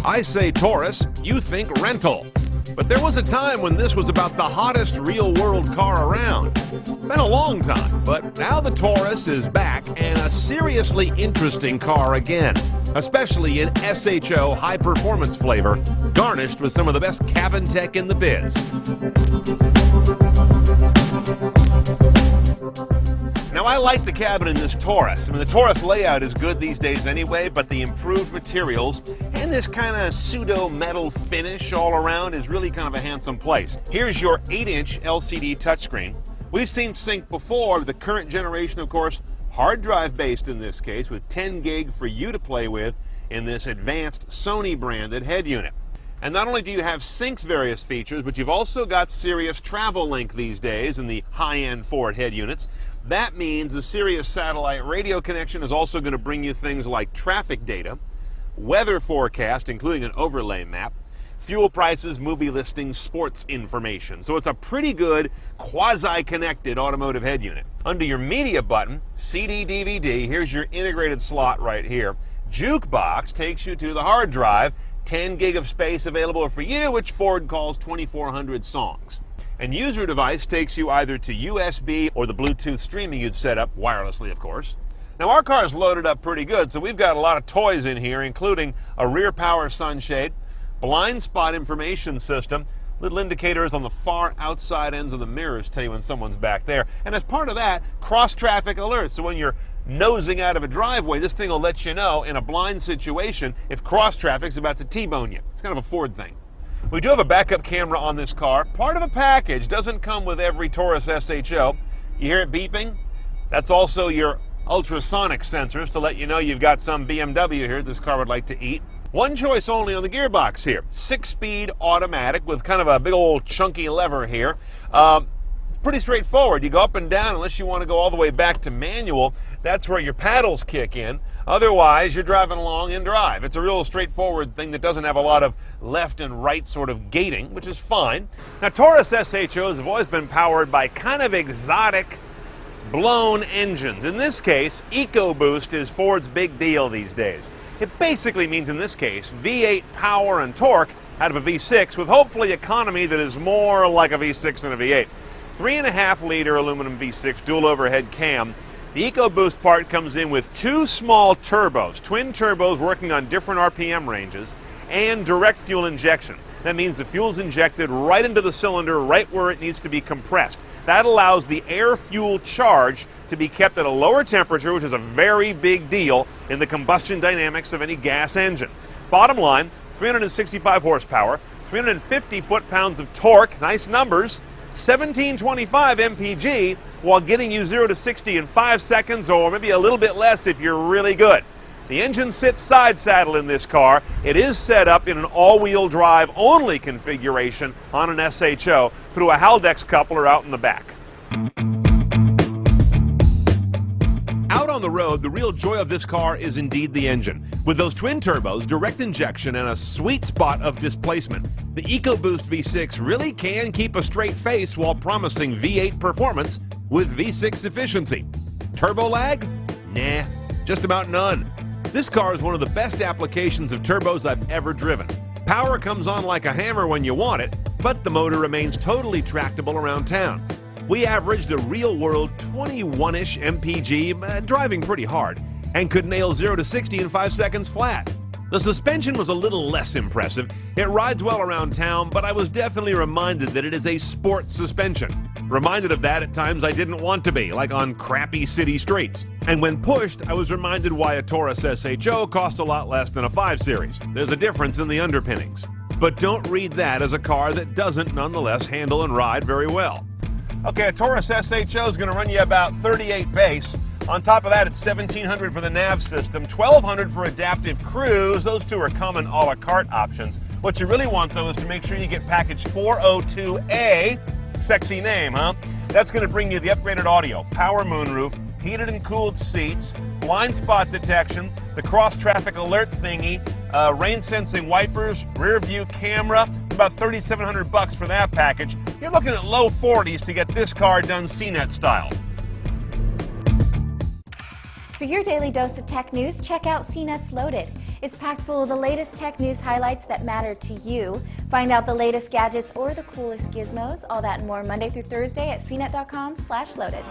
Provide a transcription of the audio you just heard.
I say Taurus, you think rental. But there was a time when this was about the hottest real-world car around. Been a long time, but now the Taurus is back and a seriously interesting car again, especially in SHO high-performance flavor, garnished with some of the best cabin tech in the biz. Now, I like the cabin in this Taurus. I mean, the Taurus layout is good these days anyway, but the improved materials and this kind of pseudo-metal finish all around is really kind of a handsome place. Here's your 8-inch LCD touchscreen. We've seen Sync before. The current generation, of course, hard drive based in this case, with 10 gig for you to play with in this advanced Sony branded head unit. And not only do you have Sync's various features, but you've also got Sirius Travel Link these days in the high-end Ford head units. That means the Sirius satellite radio connection is also going to bring you things like traffic data, weather forecast, including an overlay map, fuel prices, movie listings, sports information. So it's a pretty good quasi-connected automotive head unit. Under your media button, CD, DVD, here's your integrated slot right here. Jukebox takes you to the hard drive, 10 gig of space available for you, which Ford calls 2,400 songs. And user device takes you either to USB or the Bluetooth streaming you'd set up, wirelessly of course. Now our car is loaded up pretty good, so we've got a lot of toys in here, including a rear power sunshade, blind spot information system, little indicators on the far outside ends of the mirrors tell you when someone's back there. And as part of that, cross-traffic alerts. So when you're nosing out of a driveway, this thing will let you know in a blind situation if cross-traffic's about to T-bone you. It's kind of a Ford thing. We do have a backup camera on this car. Part of a package, doesn't come with every Taurus SHO. You hear it beeping? That's also your ultrasonic sensors to let you know you've got some BMW here this car would like to eat. One choice only on the gearbox here. 6-speed automatic with kind of a big old chunky lever here. It's pretty straightforward. You go up and down unless you want to go all the way back to manual. That's where your paddles kick in. Otherwise, you're driving along in drive. It's a real straightforward thing that doesn't have a lot of left and right sort of gating, which is fine. Now, Taurus SHOs have always been powered by kind of exotic, blown engines. In this case, Ecoboost is Ford's big deal these days. It basically means, in this case, V8 power and torque out of a V6 with hopefully economy that is more like a V6 than a V8. 3.5-liter aluminum V6 dual overhead cam. The Ecoboost part comes in with 2 small turbos, twin turbos working on different RPM ranges, and direct fuel injection. That means the fuel's injected right into the cylinder, right where it needs to be compressed. That allows the air-fuel charge to be kept at a lower temperature, which is a very big deal in the combustion dynamics of any gas engine. Bottom line, 365 horsepower, 350 foot-pounds of torque, nice numbers, 1725 mpg, while getting you 0 to 60 in 5 seconds, or maybe a little bit less if you're really good. The engine sits side saddle in this car. It is set up in an all-wheel drive only configuration on an SHO through a Haldex coupler out in the back. Out on the road, the real joy of this car is indeed the engine. With those twin turbos, direct injection, and a sweet spot of displacement, the Ecoboost V6 really can keep a straight face while promising V8 performance with V6 efficiency. Turbo lag? Nah, just about none. This car is one of the best applications of turbos I've ever driven. Power comes on like a hammer when you want it, but the motor remains totally tractable around town. We averaged a real-world 21-ish mpg, driving pretty hard, and could nail 0 to 60 in 5 seconds flat. The suspension was a little less impressive. It rides well around town, but I was definitely reminded that it is a sport suspension. Reminded of that at times I didn't want to be, like on crappy city streets. And when pushed, I was reminded why a Taurus SHO costs a lot less than a 5 Series. There's a difference in the underpinnings. But don't read that as a car that doesn't nonetheless handle and ride very well. Okay, a Taurus SHO is going to run you about 38 base. On top of that, it's $1,700 for the nav system, $1,200 for adaptive cruise. Those two are common a la carte options. What you really want, though, is to make sure you get package 402A. Sexy name, huh? That's going to bring you the upgraded audio, power moonroof, heated and cooled seats, blind spot detection, the cross-traffic alert thingy, rain-sensing wipers, rear view camera. It's about $3,700 for that package. You're looking at low 40s to get this car done CNET style. For your daily dose of tech news, check out CNET's Loaded. It's packed full of the latest tech news highlights that matter to you. Find out the latest gadgets or the coolest gizmos, all that and more Monday through Thursday at cnet.com/loaded.